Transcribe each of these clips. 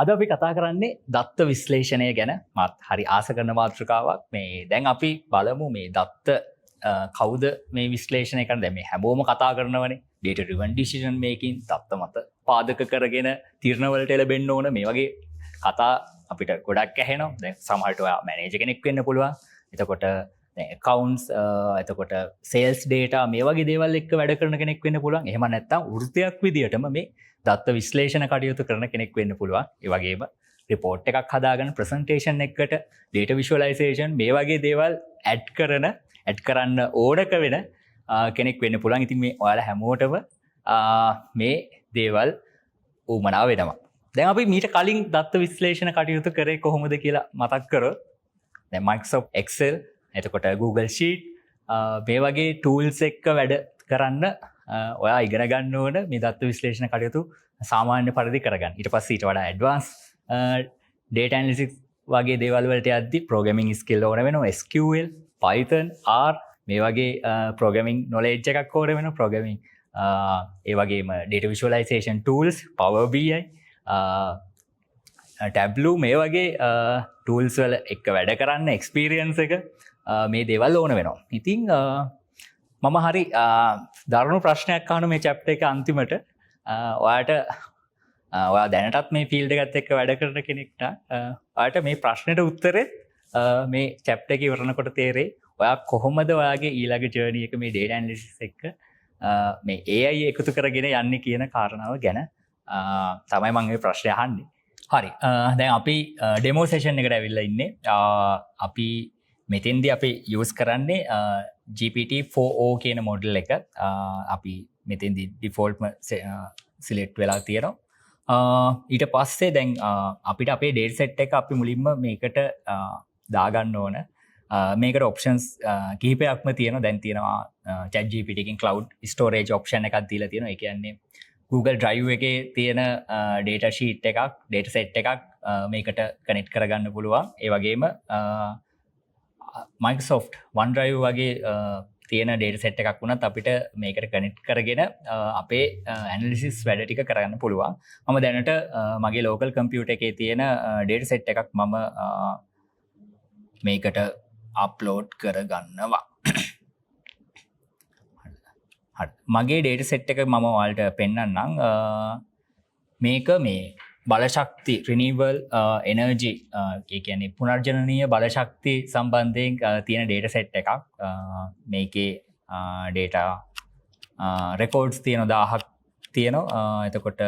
අද අපි කතා කරන්නේ දත්ත විශ්ලේෂණය ගැන මත් හරි ආස කරන මාතෘකාවක්. මේ දැන් අපි බලමු මේ දත්ත කවුද මේ විශ්ලේෂණය කරන්නේ. දැන් මේ හැමෝම කතා කරනවනේ data driven decision making, දත්ත මත පාදක කරගෙන තීරණ වලට එළබෙන්න ඕන මේ වගේ කතා අපිට ගොඩක් ඇහෙනවා. දැන් සමහරට ඔයා මැනේජර් කෙනෙක් වෙන්න පුළුවන්. එතකොට දැන් accounts එතකොට sales data මේ වගේ දේවල් එක්ක වැඩ කරන කෙනෙක් වෙන්න පුළුවන්. එහෙම නැත්නම් වෘත්තියක් විදියටම මේ දත්ත විශ්ලේෂණ කටයුතු කරන කෙනෙක් වෙන්න පුළුවන්. ඒ වගේම report එකක් හදාගෙන presentation එකකට data visualization මේ වගේ දේවල් add කරන්න ඕනක වෙන කෙනෙක් වෙන්න පුළුවන්. ඉතින් මේ ඔයාලා හැමෝටම මේ දේවල් උමනා වෙනවා. දැන් අපි මීට කලින් දත්ත විශ්ලේෂණ කටයුතු කරේ කොහොමද කියලා මතක් කරොත් දැන් Microsoft Excel එතකොට Google Sheet මේ වගේ tools එක්ක වැඩ කරන්න ඔයා ඉගෙන ගන්න ඕන මේ දත්ත විශ්ලේෂණ කටයුතු සාමාන්‍ය පරිදි කරගන්න. ඊට පස්සේ ඊට වඩා advanced data analytics වගේ දේවල් වලට යද්දි programming skill ඕන වෙනවා. SQL, Python, R මේ වගේ programming knowledge එකක් ඕන වෙනවා. programming ඒ වගේම data visualization tools, Power BI, Tableau මේ වගේ tools වල එක්ක වැඩ කරන්න experience එක මේ දේවල් ඕන වෙනවා. ඉතින් මම හරි දරුණු ප්‍රශ්නයක් අහන මේ chapter එක අන්තිමට ඔයා දැනටත් මේ field එකත් එක්ක වැඩ කරන කෙනෙක්ට ඔයාට මේ ප්‍රශ්නෙට උත්තරේ මේ chapter එක ඉවරනකොට තේරෙයි ඔයා කොහොමද ඔයාගේ ඊළඟ journey එක මේ data analysis එක්ක මේ AI එකතු කරගෙන යන්නේ කියන කාරණාව ගැන තමයි මම මේ ප්‍රශ්නේ අහන්නේ. හරි. දැන් අපි demo session එකට ඇවිල්ලා ඉන්නේ. අපි මෙතෙන්දී අපි use කරන්නේ GPT-4o කියන මොඩල් එක. අපි මෙතෙන්දී default select වෙලා තියෙනවා. ඊට පස්සේ දැන් අපිට අපේ data set එක අපි මුලින්ම මේකට දාගන්න ඕන. මේකට options කිහිපයක්ම තියෙනවා. දැන් තියෙනවා ChatGPT එකෙන් cloud storage option එකක් දීලා තියෙනවා. ඒ කියන්නේ Google Drive එකේ තියෙන data sheet එකක්, data set එකක් මේකට connect කරගන්න පුළුවන්. ඒ වගේම Microsoft OneDrive වගේ තියෙන data set එකක් වුණත් අපිට මේකට connect කරගෙන අපේ analysis වැඩ ටික කරගන්න පුළුවන්. මම දැනට මගේ local computer එකේ තියෙන data set එකක් මම මේකට upload කරගන්නවා. හරි. මගේ data set එක මම ඔයාලට පෙන්නන්නම්. මේක මේ බලශක්ති renewable energy ඒ කියන්නේ පුනර්ජනනීය බලශක්ති සම්බන්ධයෙන් තියෙන data set එකක්. මේකේ data records තියෙන 1000ක් තියෙනවා. එතකොට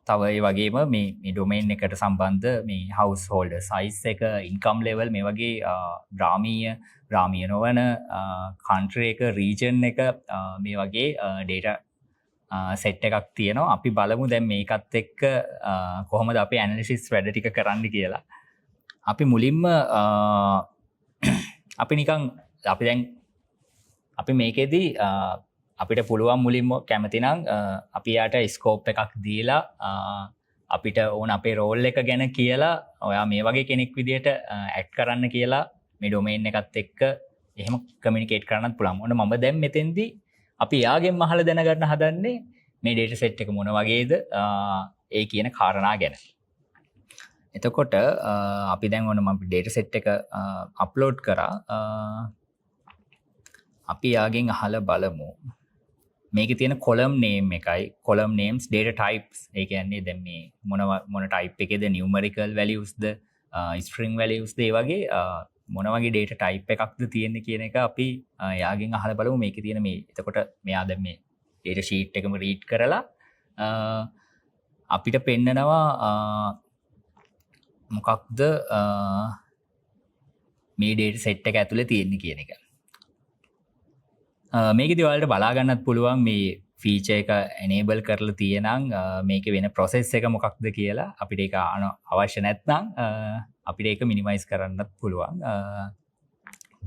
තව ඒ වගේම මේ domain එකට සම්බන්ධ මේ household size එක, income level මේ වගේ ග්‍රාමීය නොවන country එක, region එක මේ වගේ data set එකක් තියෙනවා. අපි බලමු දැන් මේකත් එක්ක කොහොමද අපි analysis වැඩ ටික කරන්න කියලා. අපි මුලින්ම අපි මේකෙදී අපිට පුළුවන් මුලින්ම කැමති නම් අපි යාට ස්කෝප් එකක් දීලා අපිට ඕන අපේ රෝල් එක ගැන කියලා ඔයා මේ වගේ කෙනෙක් විදියට ඇඩ් කරන්න කියලා මේ ඩොමේන් එකත් එක්ක එහෙම කමියුනිකේට් කරන්නත් පුළුවන්. මොන මම දැන් මෙතෙන්දී අපි යාගෙන් අහලා දැනගන්න හදන්නේ මේ data set එක මොන වගේද ඒ කියන කාරණා ගැන. එතකොට අපි දැන් මම data set එක අප්ලෝඩ් කරා. අපි යාගෙන් අහලා බලමු. මේකේ තියෙන column name එකයි, column names, data types. ඒ කියන්නේ දැන් මේ මොන type එකේද, numerical values ද, string values ද, ඒ වගේ මොන වගේ data type එකක්ද තියෙන්නේ කියන එක අපි යාගෙන් අහලා බලමු. මේකේ තියෙන මේ එතකොට මෙයා දැන් මේ data sheet එකම read කරලා අපිට පෙන්නනවා මොකක්ද මේ data set එක ඇතුලේ තියෙන්නේ කියන එක. මේකෙදී ඔයාලට බලා ගන්නත් පුළුවන් මේ feature එක enable කරලා තියෙනම් මේකේ වෙන process එක මොකක්ද කියලා. අපිට ඒක අවශ්‍ය නැත්නම් අපිට ඒක minimize කරන්නත් පුළුවන්.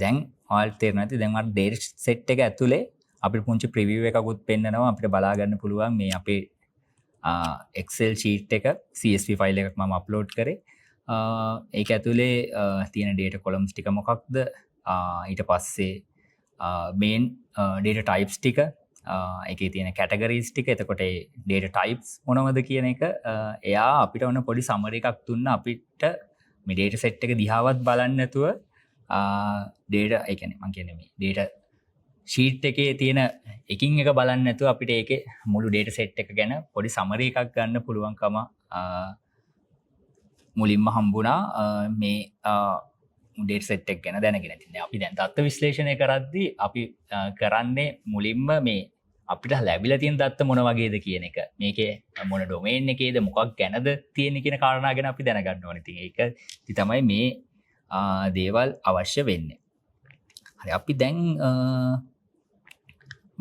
දැන් ඔයාලට තේරෙනවා ඇති දැන් අර data set එක ඇතුලේ අපිට පුංචි preview එකකුත් පෙන්නනවා. අපිට බලා ගන්න පුළුවන් මේ අපේ Excel sheet එක CSV file එකක් මම upload කරේ. ඒක ඇතුලේ තියෙන data columns ටික මොකක්ද? ඊට පස්සේ main data types ටික එකේ තියෙන කැටගරීස් ටික එතකොට ඩේටා ටයිප්ස් මොනවද කියන එක එයා අපිට ඔන්න පොඩි සමරි එකක් දුන්න අපිට මේ ඩේටා සෙට් එක දිහාවත් බලන්න නැතුව ඩේටා ඒ කියන්නේ මම කියන්නේ මේ ඩේටා ෂීට් එකේ තියෙන එකින් එක බලන්න නැතුව අපිට ඒකේ මුළු ඩේටා සෙට් එක ගැන පොඩි සමරි එකක් ගන්න පුළුවන්කම මුලින්ම හම්බුණා මේ ඩේටා සෙට් එක ගැන දැනගෙන. ඉතින් අපි දැන් දත්ත විශ්ලේෂණය කරද්දී අපි කරන්නේ මුලින්ම මේ අපිට ලැබිලා තියෙන දත්ත මොන වගේද කියන එක. මේකේ මොන ඩොමේන් එකේද මොකක් ගැනද තියෙන්නේ කියන කාරණා ගැන අපි දැනගන්න ඕනේ. ඉතින් ඒක තමයි මේ දේවල් අවශ්‍ය වෙන්නේ. හරි අපි දැන්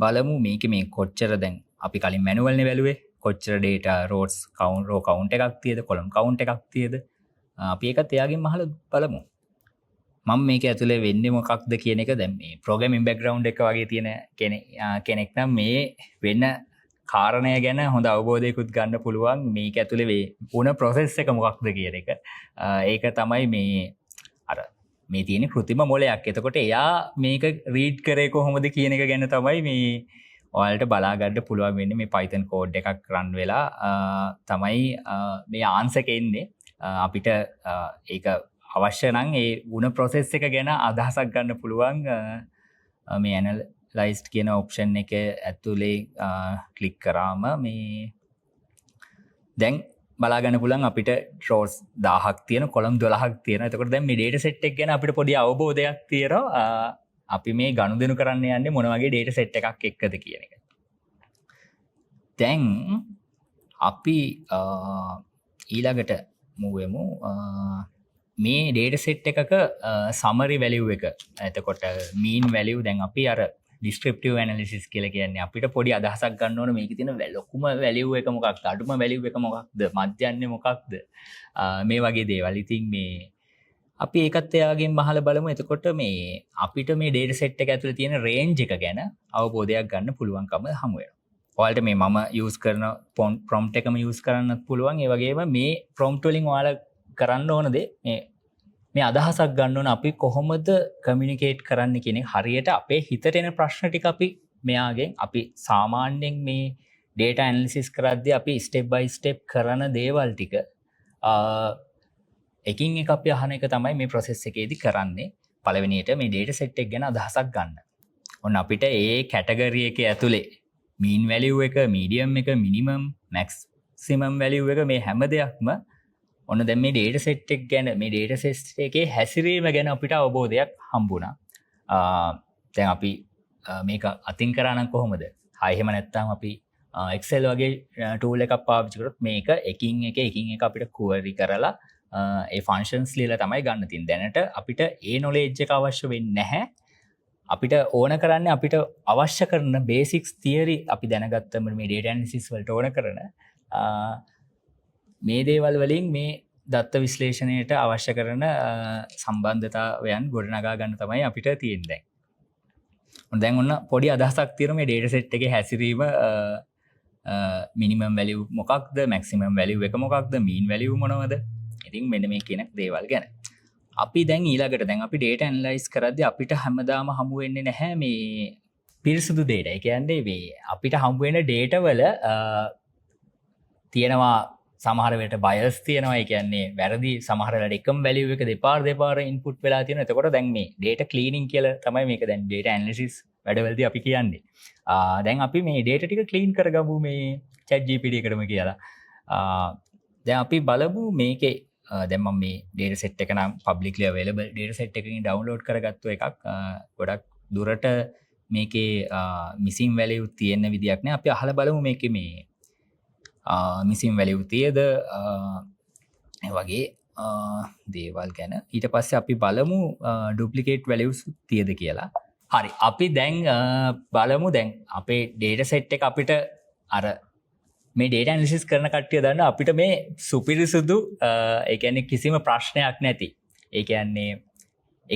බලමු මේකේ මේ කොච්චර දැන් අපි කලින් මැනුවල් නේ බැලුවේ. කොච්චර data rows row count එකක් තියෙද column count එකක් තියෙද අපි ඒකත් එයාගෙන් අහලා බලමු. මම මේක ඇතුලේ වෙන්නේ මොකක්ද කියන එක දැන් මේ programming background එක වගේ තියෙන කෙනෙක් නම් මේ වෙන කාරණය ගැන හොඳ අවබෝධයකුත් ගන්න පුළුවන් මේක ඇතුලේ වුණ process එක මොකක්ද කියන එක. ඒක තමයි මේ අර මේ තියෙන કૃතිම මොලයක්. එතකොට එයා මේක read කරේ කොහොමද කියන එක ගැන තමයි මේ ඔයාලට බලා ගන්න පුළුවන් වෙන්නේ. මේ Python code එකක් run වෙලා තමයි මේ answer එක එන්නේ. අපිට ඒක අවශ්‍ය නම් ඒ වුණ process එක ගැන අදහසක් ගන්න පුළුවන් මේ analyzed කියන option එක ඇතුලේ click කරාම මේ දැන් බලා ගන්න පුළුවන් අපිට rows 1000ක් තියෙන column 12ක් තියෙනවා. එතකොට දැන් මේ data set එක ගැන අපිට පොඩි අවබෝධයක් තියෙනවා. අපි මේ ගනුදෙනු කරන්න යන්නේ මොන වගේ data set එකක් එක්කද කියන එක. දැන් අපි ඊළඟට move වෙමු. මේ data set එකක summary value එක. එතකොට mean value දැන් අපි අර descriptive analysis කියලා කියන්නේ අපිට පොඩි අදහසක් ගන්න ඕන මේකේ තියෙන ලොකුම value එක මොකක්ද අඩුම value එක මොකක්ද මධ්‍යන්නේ මොකක්ද මේ වගේ දේවල්. ඉතින් මේ අපි ඒකත් එයාගෙන් අහලා බලමු. එතකොට මේ අපිට මේ data set එක ඇතුලේ තියෙන range එක ගැන අවබෝධයක් ගන්න පුළුවන්කම හමු වෙනවා. ඔයාලට මේ මම use කරන prompt එකම use කරන්නත් පුළුවන්. ඒ වගේම මේ prompt වලින් ඔයාලා කරන්න ඕන දේ මේ අදහසක් ගන්න ඕන අපි කොහොමද කමියුනිකේට් කරන්න කියන එක. හරියට අපේ හිතට එන ප්‍රශ්න ටික අපි මෙයාගෙන් අපි සාමාන්‍යයෙන් මේ data analysis කරද්දී අපි step by step කරන දේවල් ටික එකින් එක අපි අහන එක තමයි මේ process එකේදී කරන්නේ. පළවෙනියට මේ data set එක ගැන අදහසක් ගන්න. ඔන්න අපිට ඒ category එකේ ඇතුලේ mean value එක, medium එක, minimum, maximum value එක මේ හැම දෙයක්ම ඔන්න දැන් මේ data set එක ගැන මේ data set එකේ හැසිරීම ගැන අපිට අවබෝධයක් හම්බුණා. දැන් අපි මේක අතින් කරා නම් කොහොමද? එහෙම නැත්නම් අපි Excel වගේ tool එකක් පාවිච්චි කරොත් මේක එකින් එක අපිට query කරලා ඒ functions ලියලා තමයි ගන්න තියෙන්නේ. දැනට අපිට ඒ knowledge එක අවශ්‍ය වෙන්නේ නැහැ. අපිට ඕන කරන්නේ අපිට අවශ්‍ය කරන basics theory අපි දැනගත්තම මේ data analysis වලට ඕන කරන මේ දේවල් වලින් මේ දත්ත විශ්ලේෂණයට අවශ්‍ය කරන සම්බන්ධතාවයන් ගොඩනගා ගන්න තමයි අපිට තියෙන්නේ. දැන් ඔන්න පොඩි අදහසක් තියෙනවා මේ data set එකේ හැසිරීම minimum value මොකක්ද, maximum value එක මොකක්ද, mean value මොනවද? ඉතින් මෙන්න මේ කියන දේවල් ගැන. අපි දැන් ඊළඟට දැන් අපි data analyze කරද්දී අපිට හැමදාම හමු වෙන්නේ නැහැ මේ පිරිසුදු data. ඒ කියන්නේ මේ අපිට හමු වෙන data වල තියෙනවා සමහර වෙලට bias තියෙනවා. ඒ කියන්නේ වැරදි සමහර වෙලට එකම value එක දෙපාර input වෙලා තියෙනවා. එතකොට දැන් මේ data cleaning කියලා තමයි මේක දැන් data analysis වැඩවලදී අපි කියන්නේ. දැන් අපි මේ data ටික clean කරගමු මේ ChatGPT එකටම කියලා. දැන් අපි බලමු මේකේ දැන් මම මේ data set එක නම් publicly available data set එකකින් download කරගත්තු එකක්. ගොඩක් දුරට මේකේ missing value තියෙන විදියක් නෑ. අපි අහලා බලමු මේකේ මේ missing value තියද ඒ වගේ දේවල් ගැන. ඊට පස්සේ අපි බලමු duplicate values තියද කියලා. හරි අපි දැන් බලමු දැන් අපේ data set එක අපිට අර මේ data analysis කරන කට්ටිය දන්න අපිට මේ සුපිරිසුදු ඒ කියන්නේ කිසිම ප්‍රශ්නයක් නැති. ඒ කියන්නේ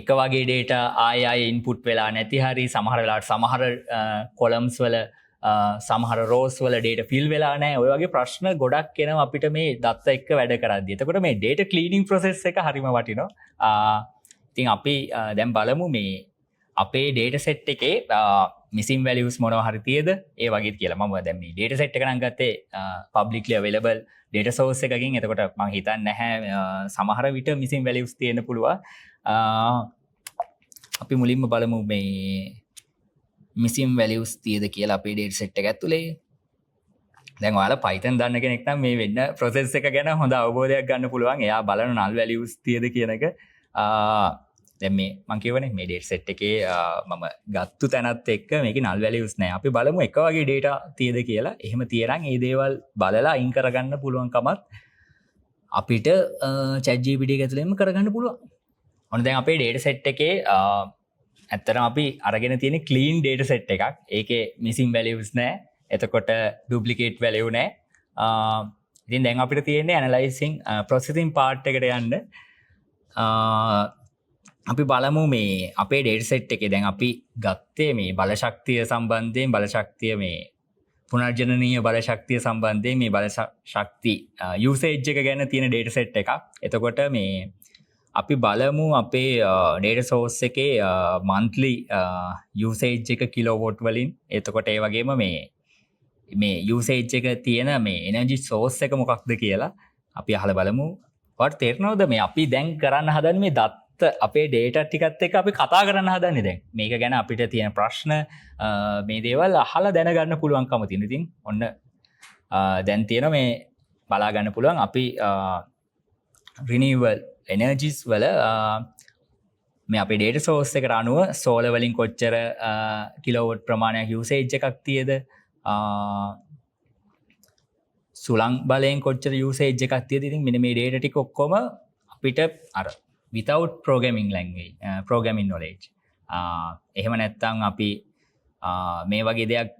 එක වගේ data ආය input වෙලා නැති හරි සමහර වෙලාවට සමහර columns වල සමහර rows වල data fill වෙලා නැහැ. ඔය වගේ ප්‍රශ්න ගොඩක් එනවා අපිට මේ දත්ත එක්ක වැඩ කරද්දී. එතකොට මේ data cleaning process එක හරිම වටිනවා. ඉතින් අපි දැන් බලමු මේ අපේ data set එකේ මිසින් වැලියස් මොනව හරි තියද ඒ වගේ කියලා මම දැන් මේ data set එක නම් ගත්තේ publicly available data source එකකින්. එතකොට මම හිතන්නේ නැහැ සමහර විට මිසින් වැලියස් තියෙන්න පුළුවන්. අපි මුලින්ම බලමු මේ මිසින් වැලියස් තියද කියලා අපේ data set එක ඇතුලේ. දැන් ඔයාලා Python දන්න කෙනෙක් නම් මේ වෙන්න process එක ගැන හොඳ අවබෝධයක් ගන්න පුළුවන්. එයා බලන null values තියද කියන එක. දැන් මේ මම කියවනේ මේ data set එකේ මම ගත්තු තැනත් එක්ක මේකේ null values නැහැ. අපි බලමු එක වගේ data තියද කියලා. එහෙම තියෙනම් මේ දේවල් බලලා අයින් කරගන්න පුළුවන්කමත් අපිට ChatGPT එක ඇතුළෙන්ම කරගන්න පුළුවන්. ඔන්න දැන් අපේ data set එකේ ඇත්තටම අපි අරගෙන තියෙන clean data set එකක්. ඒකේ missing values නැහැ. එතකොට duplicate value නැහැ. ඉතින් දැන් අපිට තියෙන්නේ analyzing processing part එකට යන්න. අපි බලමු මේ අපේ data set එකේ දැන් අපි ගත්තේ මේ බල ශක්තිය සම්බන්ධයෙන් බල ශක්තිය මේ පුනර්ජනනීය බල ශක්තිය සම්බන්ධයෙන් මේ බල ශක්ති usage එක ගැන තියෙන data set එකක්. එතකොට මේ අපි බලමු අපේ data source එකේ monthly usage එක kilowatt වලින්. එතකොට ඒ වගේම මේ usage එක තියෙන මේ energy source එක මොකක්ද කියලා අපි අහලා බලමු. ඔයාලට තේරෙනවද මේ අපි දැන් කරන්න හදන්නේ මේ දත්ත අපේ data ටිකත් එක්ක අපි කතා කරන්න හදන්නේ දැන්. මේක ගැන අපිට තියෙන ප්‍රශ්න මේ දේවල් අහලා දැනගන්න පුළුවන්කම තියෙන. ඉතින් ඔන්න දැන් තියෙන මේ බලා ගන්න පුළුවන් අපි renewable energies වල මේ අපේ data source එකට අනුව solar වලින් කොච්චර kilowatt ප්‍රමාණයක් usage එකක් තියද, සුළං බලයෙන් කොච්චර usage එකක් තියද. ඉතින් මෙන්න මේ data ටික ඔක්කොම අපිට අර without programming language programming knowledge එහෙම නැත්නම් අපි මේ වගේ දෙයක්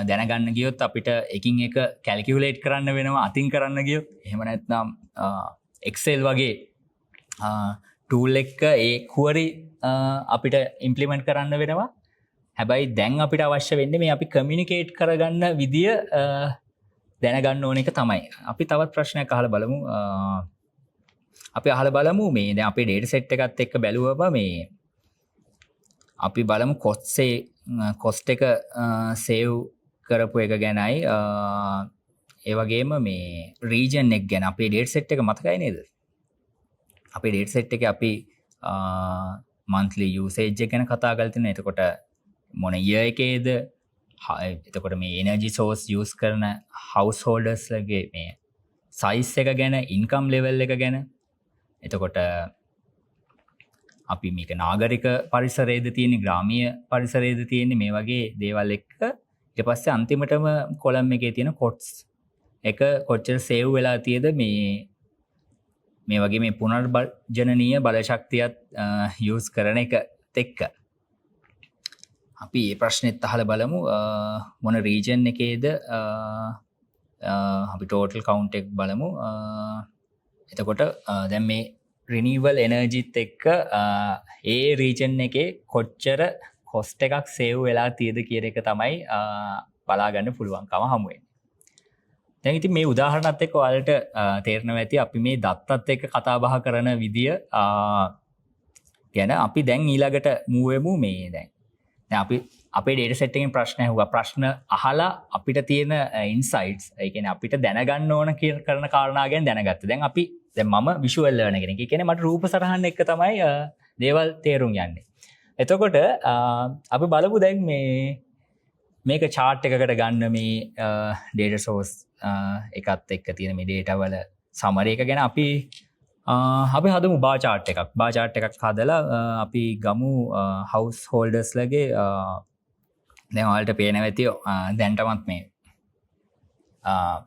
දැනගන්න ගියොත් අපිට එකින් එක calculate කරන්න වෙනවා අතින් කරන්න ගියොත්. එහෙම නැත්නම් Excel වගේ tool එක ඒ query අපිට implement කරන්න වෙනවා. හැබැයි දැන් අපිට අවශ්‍ය වෙන්නේ මේ අපි communicate කරගන්න විදිය දැනගන්න ඕන එක තමයි. අපි තවත් ප්‍රශ්නයක් අහලා බලමු. අපි අහලා බලමු මේ දැන් අපේ data set එකත් එක්ක බැලුවම මේ අපි බලමු cost එක save කරපු එක ගැනයි ඒ වගේම මේ region එක ගැන අපේ data set එක මතකයි නේද? අපේ data set එකේ අපි monthly usage එක ගැන කතා කරලා තිනවා. එතකොට මොන year එකේද, එතකොට මේ energy source use කරන householders ලගේ මේ size එක ගැන, income level එක ගැන. එතකොට අපි මේක නාගරික පරිසරයේද තියෙන්නේ, ග්‍රාමීය පරිසරයේද තියෙන්නේ, මේ වගේ දේවල් එක්ක ඊට පස්සේ අන්තිමටම කොලම් එකේ තියෙන costs එක කොච්චර save වෙලා තියෙද මේ වගේ මේ පුනර්ජනනීය බල ශක්තියත් use කරන එකත් එක්ක. අපි මේ ප්‍රශ්නෙත් අහලා බලමු මොන region එකේද අපි total count එක බලමු. එතකොට දැන් මේ renewable energy එක්ක ඒ region එකේ කොච්චර cost එකක් save වෙලා තියෙද කියන එක තමයි බලා ගන්න පුළුවන්කම හමු වෙන්නේ. දැන් ඉතින් මේ උදාහරණත් එක්ක ඔයාලට තේරෙනවා ඇති අපි මේ දත්තත් එක්ක කතා බහ කරන විදිය ගැන. අපි දැන් ඊළඟට move වෙමු මේ දැන් අපි අපේ data set එකෙන් ප්‍රශ්න ඇහුවා. ප්‍රශ්න අහලා අපිට තියෙන insights, ඒ කියන්නේ අපිට දැනගන්න ඕන කරන කාරණා ගැන දැනගත්තා. දැන් මම visual learner කෙනෙක්. ඒ කියන්නේ මට රූප සටහන් එක්ක තමයි දේවල් තේරුම් යන්නේ. එතකොට අපි බලමු දැන් මේක chart එකකට ගන්න මේ data source එකත් එක්ක තියෙන මේ data වල summary එක ගැන අපි හදමු bar chart එකක්. bar chart එකක් හදලා අපි ගමු householders ලගේ දැන් ඔයාලට පේනවා ඇති දැන්ටමත් මේ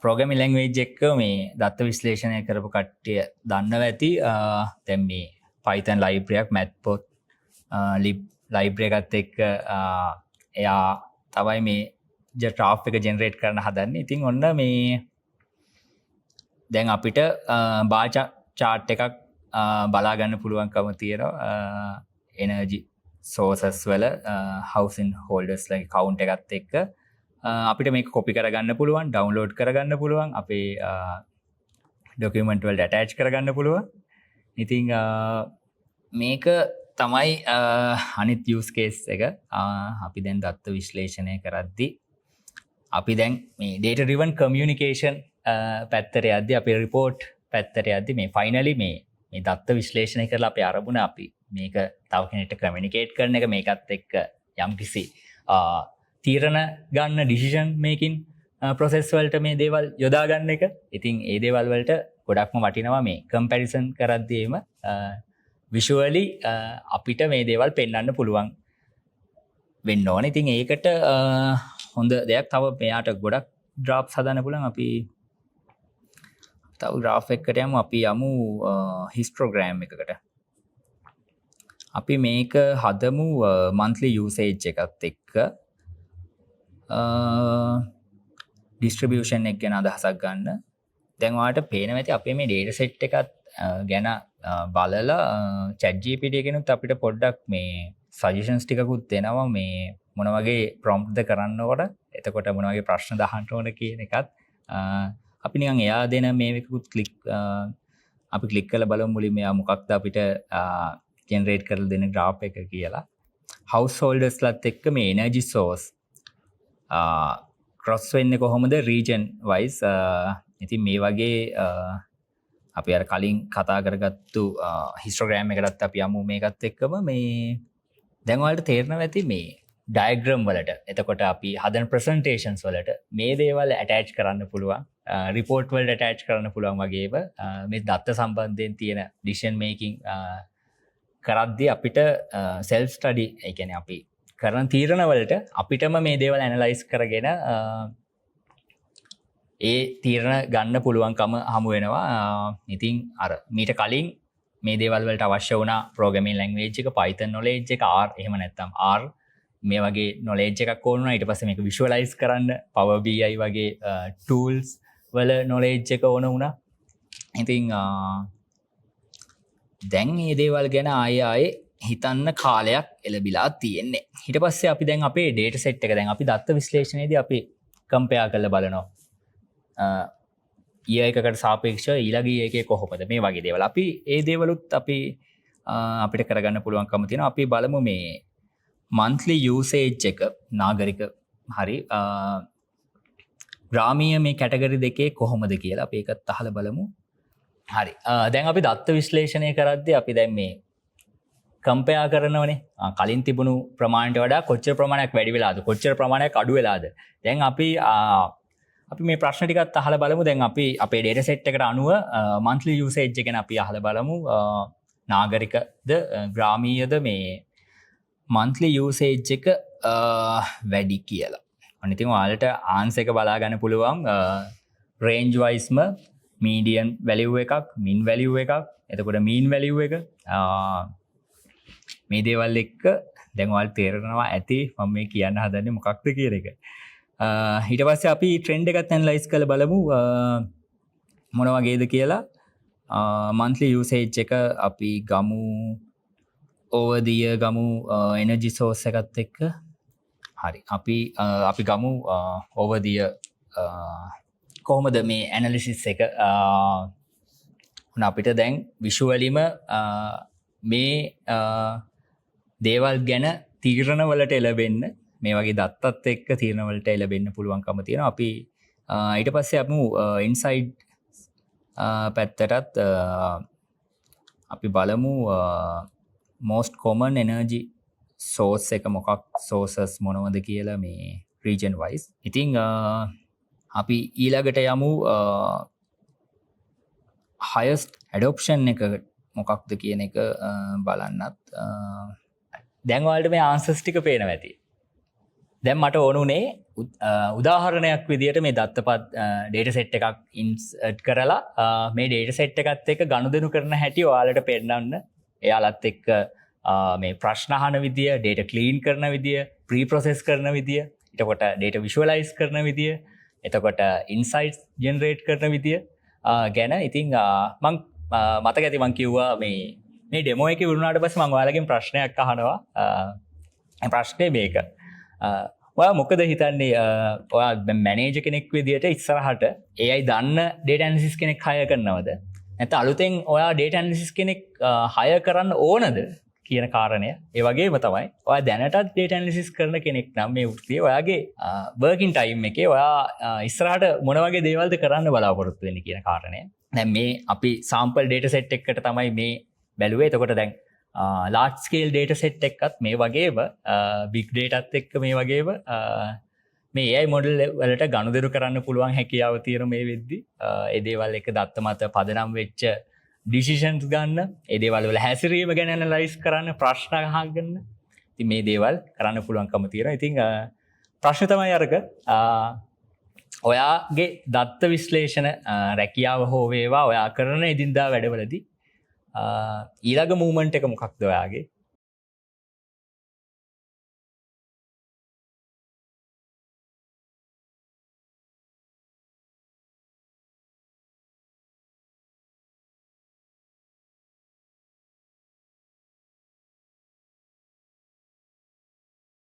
programming language එක මේ දත්ත විශ්ලේෂණය කරපු කට්ටිය දන්නවා ඇති. දැන් මේ Python library එකක් matplotlib library එකත් එක්ක එයා තමයි මේ graph එක generate කරන්න හදන්නේ. ඉතින් ඔන්න මේ දැන් අපිට bar chart එකක් බලා ගන්න පුළුවන්කම තියෙනවා energy sources වල housing holders ලගේ count එකත් එක්ක අපිට මේක copy කරගන්න පුළුවන්, download කරගන්න පුළුවන්, අපේ document වලට attach කරගන්න පුළුවන්. ඉතින් මේක තමයි අනිත් යස් කේස් එක අපි දැන් දත්ත විශ්ලේෂණය කරද්දි අපි දැන් මේ ඩේට රිවන් කමියනිකේෂන් පැත්තර අද අපි රිපෝට් පැත්තර අද මේ ෆයිනලි මේ දත්ත විශ්ලේෂණය කරලා අප අරබුණ අපි මේක තව කෙනෙට කමිනිකේට් කරන එක මේකත් එක්ක යම් කිසි තීරණ ගන්න ඩිසිෂන් මේකින් ප්‍රොසෙස් වලට මේ දේවල් යොදාගන්න එක ඉතින් ඒ දේවල් වලට ගොඩක්ම වටිනවා මේ කම්පැරිසන් කරද්දීම විෂුවලි අපිට මේ දේවල් පෙන්වන්න පුළුවන් වෙන්න ඕන. ඉතින් ඒකට හොඳ දෙයක් තව මෙයාට ගොඩක් ඩ්‍රාප්ස් හදන්න පුළුවන්. අපි තව ග්‍රාෆ් එකකට යමු. අපි යමු හිස්ටෝග්‍රෑම් එකකට. අපි මේක හදමු monthly usage එකත් එක්ක distribution එක ගැන අදහසක් ගන්න. දැන් ඔයාලට පේනවා ඇති අපේ මේ data set එකත් ගැන බලලා ChatGPT එකෙනුත් අපිට පොඩ්ඩක් මේ සජෙෂන්ස් ටිකකුත් දෙනවා මේ මොන වගේ ප්‍රොම්ප්ට්ද කරන්න ඕන එතකොට මොන වගේ ප්‍රශ්න දාන්න ඕන කියන එකත් අපි නිකන් එයා දෙන මේකකුත් අපි ක්ලික් කරලා බලමු මුලින්ම එයා මොකක්ද අපිට ජෙනරේට් කරලා දෙන graph එක කියලා householders ලත් එක්ක මේ energy source cross වෙන්නේ කොහොමද region wise ඉතින් මේ වගේ අපි අර කලින් කතා කරගත්තු හිස්ටෝග්‍රෑම් එකකටත් අපි යමු මේකත් එක්කම මේ දැන් ඔයාලට තේරෙනවා ඇති මේ ඩයග්‍රෑම් වලට එතකොට අපි හදන ප්‍රසන්ටේෂන්ස් වලට මේ දේවල් ඇටච් කරන්න පුළුවන් රිපෝට් වලට ඇටච් කරන්න පුළුවන් වගේම මේ දත්ත සම්බන්ධයෙන් තියෙන ඩිසිෂන් මේකින් කරද්දී අපිට සෙල්ෆ් ස්ටඩි ඒ කියන්නේ අපි කරන තීරණ වලට අපිටම මේ දේවල් ඇනලයිස් කරගෙන ඒ තීරණ ගන්න පුළුවන්කම හමු වෙනවා. ඉතින් අර මීට කලින් මේ දේවල් වලට අවශ්‍ය වුණා ප්‍රෝග්‍රෑමින් ලැන්ග්වේජ් එක Python knowledge එක R එහෙම නැත්නම් R මේ වගේ knowledge එකක් ඕන වුණා. ඊට පස්සේ මේක visualize කරන්න Power BI වගේ tools වල knowledge එක ඕන වුණා. ඉතින් දැන් මේ දේවල් ගැන ආයේ හිතන්න කාලයක් එළබිලා තියෙන්නේ. ඊට පස්සේ අපි දැන් අපේ data set එක දැන් අපි දත්ත විශ්ලේෂණයේදී අපි compare කරලා බලනවා. ඊයකකට සාපේක්ෂව ඊළඟ ඊයකේ කොහොමද මේ වගේ දේවල් අපි ඒ දේවලුත් අපි අපිට කරගන්න පුළුවන්කම තියෙනවා. අපි බලමු මේ monthly usage එක නාගරික හරි ග්‍රාමීය මේ කැටගරි දෙකේ කොහොමද කියලා අපි ඒකත් අහලා බලමු. හරි. දැන් අපි දත්ත විශ්ලේෂණය කරද්දී අපි දැන් මේ කම්පෙයා කරනවනේ. කලින් තිබුණු ප්‍රමාණයට වඩා කොච්චර ප්‍රමාණයක් වැඩි වෙලාද කොච්චර ප්‍රමාණයක් අඩු වෙලාද. දැන් අපි මේ ප්‍රශ්න ටිකත් අහලා බලමු. දැන් අපි අපේ data set එකට අනුව monthly usage එක ගැන අපි අහලා බලමු. නාගරිකද ග්‍රාමීයද මේ monthly usage එක වැඩි කියලා. අන්න ඉතින් ඔයාලට answer එක බලා ගන්න පුළුවන් range wise ම median value එකක් mean value එකක් එතකොට mean value එක මේ දේවල් එක්ක දැන් ඔයාලට තේරෙනවා ඇති මම මේ කියන්න හදන්නේ මොකක්ද කියන එක. ඊට පස්සේ අපි ට්‍රෙන්ඩ් එකත් ඇනලයිස් කරලා බලමු මොන වගේද කියලා. monthly usage එක අපි ගමු over the year ගමු energy source එකත් එක්ක. හරි. අපි ගමු over the year කොහොමද මේ analysis එක අපිට දැන් visually මේ දේවල් ගැන තීරණ වලට එළවෙන්න මේ වගේ දත්තත් එක්ක තීරණ වලට එළවෙන්න පුළුවන්කම තියෙනවා. අපි ඊට පස්සේ අපි ඉන්සයිඩ් පැත්තටත් අපි බලමු most common energy source එක මොකක් sources මොනවද කියලා මේ region wise. ඉතින් අපි ඊළඟට යමු highest adoption එක මොකක්ද කියන එක බලන්නත්. දැන් ඔයාලට මේ answers ටික පේනවා ඇති. දැන් මට ඕනුනේ උදාහරණයක් විදියට මේ දත්තපත් data set එකක් insert කරලා මේ data set එකත් එක්ක ගනුදෙනු කරන හැටි ඔයාලට පෙන්නන්න. එයාලත් එක්ක මේ ප්‍රශ්න අහන විදිය, data clean කරන විදිය, pre-process කරන විදිය, එතකොට data visualize කරන විදිය, එතකොට insights generate කරන විදිය ගැන ඉතින් මම මතක ඇති මම කිව්වා මේ demo එකේ වුණාට පස්සේ මම ඔයාලගෙන් ප්‍රශ්නයක් අහනවා. ප්‍රශ්නේ මේක. ඔයා මොකද හිතන්නේ ඔයා මැනේජර් කෙනෙක් විදියට ඉස්සරහට AI දන්න data analysis කෙනෙක් hire කරනවද? නැත්නම් අලුතෙන් ඔයා data analysis කෙනෙක් hire කරන්න ඕනද කියන කාරණය. ඒ වගේම තමයි ඔයා දැනටත් data analysis කරන කෙනෙක් නම් මේ වෘත්තිය ඔයාගේ working time එකේ ඔයා ඉස්සරහට මොන වගේ දේවල්ද කරන්න බලාපොරොත්තු වෙන්නේ කියන කාරණය. දැන් මේ අපි sample data set එකකට තමයි මේ බැලුවේ. එතකොට දැන් large scale data set එකත් මේ වගේම big dataත් එක්ක මේ වගේම මේ AI model වලට ගනුදෙනු කරන්න පුළුවන් හැකියාව තියෙන මේ වෙද්දි ඒ දේවල් එක දත්ත මත පදනම් වෙච්ච decisions ගන්න, ඒ දේවල් වල හැසිරීම ගැන analyze කරන්න, ප්‍රශ්න අහගන්න. ඉතින් මේ දේවල් කරන්න පුළුවන්කම තියෙනවා. ඉතින් ප්‍රශ්න තමයි අරක ඔයාගේ දත්ත විශ්ලේෂණ රැකියාව හෝ වේවා ඔයා කරන එදින්දා වැඩවලදී ඊළඟ මූවමන්ට් එක මොකක්ද ඔයාගේ?